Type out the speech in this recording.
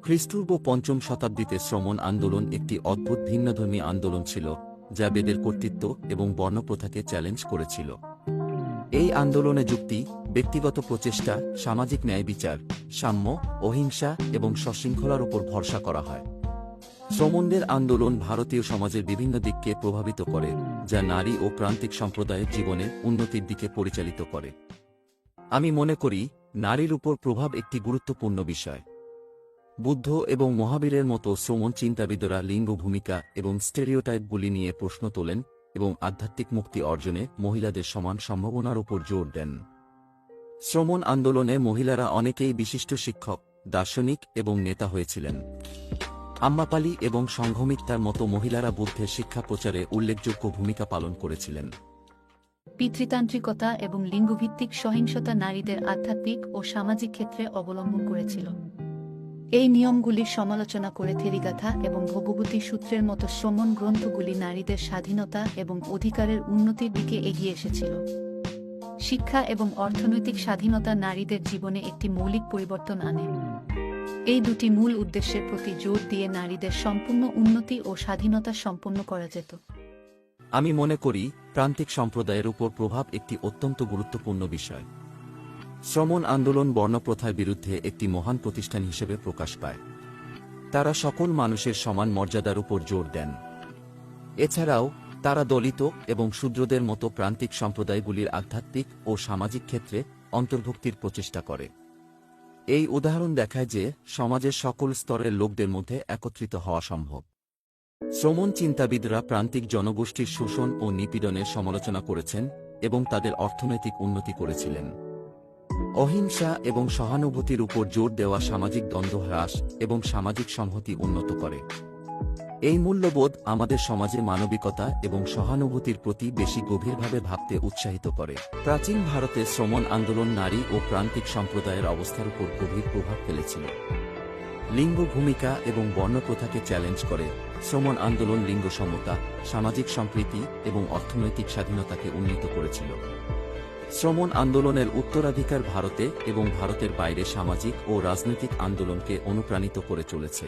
খ্রিস্টপূর্ব ৫ম শতাব্দীতে শ্রমণ আন্দোলন একটি অদ্ভুত ভিন্নধর্মী আন্দোলন ছিল যা বেদের কর্তৃত্ব এবং বর্ণপ্রথাকে চ্যালেঞ্জ করেছিল। এই আন্দোলনে যুক্তি, ব্যক্তিগত প্রচেষ্টা, সামাজিক ন্যায় বিচার, সাম্য, অহিংসা এবং সশৃঙ্খলার উপর ভরসা করা হয়। শ্রমণদের আন্দোলন ভারতীয় সমাজের বিভিন্ন দিককে প্রভাবিত করে, যা নারী ও প্রান্তিক সম্প্রদায়ের জীবনের উন্নতির দিকে পরিচালিত করে। আমি মনে করি নারীর উপর প্রভাব একটি গুরুত্বপূর্ণ বিষয়। বুদ্ধ এবং মহাবীরের মতো শ্রমণ চিন্তাবিদরা লিঙ্গ ভূমিকা এবং স্টেরিওটাইপগুলি নিয়ে প্রশ্ন তোলেন এবং আধ্যাত্মিক মুক্তি অর্জনে মহিলাদের সমান সম্ভাবনার উপর জোর দেন। শ্রমণ আন্দোলনে মহিলারা অনেকেই বিশিষ্ট শিক্ষক, দার্শনিক এবং নেতা হয়েছিলেন। আম্মাপালি এবং সংঘমিত্রার মতো মহিলারা বুদ্ধের শিক্ষা প্রচারে উল্লেখযোগ্য ভূমিকা পালন করেছিলেন। পিতৃতান্ত্রিকতা এবং লিঙ্গভিত্তিক সহিংসতা নারীদের আধ্যাত্মিক ও সামাজিক ক্ষেত্রে অবলম্বন করেছিল। এই নিয়মগুলির সমালোচনা করে থেরিগাথা এবং ভগবতী সূত্রের মতো শ্রমণ গ্রন্থগুলি নারীদের স্বাধীনতা এবং অধিকারের উন্নতির দিকে এগিয়ে এসেছিল। শিক্ষা এবং অর্থনৈতিক স্বাধীনতা নারীদের জীবনে একটি মৌলিক পরিবর্তন আনে। এই দুটি মূল উদ্দেশ্যের প্রতি জোর দিয়ে নারীদের সম্পূর্ণ উন্নতি ও স্বাধীনতা সম্পন্ন করা যেত। আমি মনে করি প্রান্তিক সম্প্রদায়ের উপর প্রভাব একটি অত্যন্ত গুরুত্বপূর্ণ বিষয়। শ্রমণ আন্দোলন বর্ণপ্রথার বিরুদ্ধে একটি মহান প্রতিষ্ঠান হিসেবে প্রকাশ পায়। তারা সকল মানুষের সমান মর্যাদার উপর জোর দেন। এছাড়াও তারা দলিত এবং শূদ্রদের মতো প্রান্তিক সম্প্রদায়গুলির আধ্যাত্মিক ও সামাজিক ক্ষেত্রে অন্তর্ভুক্তির প্রচেষ্টা করে। এই উদাহরণ দেখায় যে সমাজের সকল স্তরের লোকদের মধ্যে একত্রিত হওয়া সম্ভব। শ্রমণ চিন্তাবিদরা প্রান্তিক জনগোষ্ঠীর শোষণ ও নিপীড়নের সমালোচনা করেছেন এবং তাদের অর্থনৈতিক উন্নতি করেছিলেন। অহিংসা এবং সহানুভূতির উপর জোর দেওয়া সামাজিক দ্বন্দ্ব হ্রাস এবং সামাজিক সংহতি উন্নত করে। এই মূল্যবোধ আমাদের সমাজে মানবিকতা এবং সহানুভূতির প্রতি বেশি গভীরভাবে ভাবতে উৎসাহিত করে। প্রাচীন ভারতে শ্রমণ আন্দোলন নারী ও প্রান্তিক সম্প্রদায়ের অবস্থার উপর গভীর প্রভাব ফেলেছিল। লিঙ্গ ভূমিকা এবং বর্ণপ্রথাকে চ্যালেঞ্জ করে শ্রমণ আন্দোলন লিঙ্গ সমতা, সামাজিক সম্প্রীতি এবং অর্থনৈতিক স্বাধীনতাকে উন্নীত করেছিল। শ্রমণ আন্দোলনের উত্তরাধিকার ভারতে এবং ভারতের বাইরে সামাজিক ও রাজনৈতিক আন্দোলনকে অনুপ্রাণিত করে চলেছে।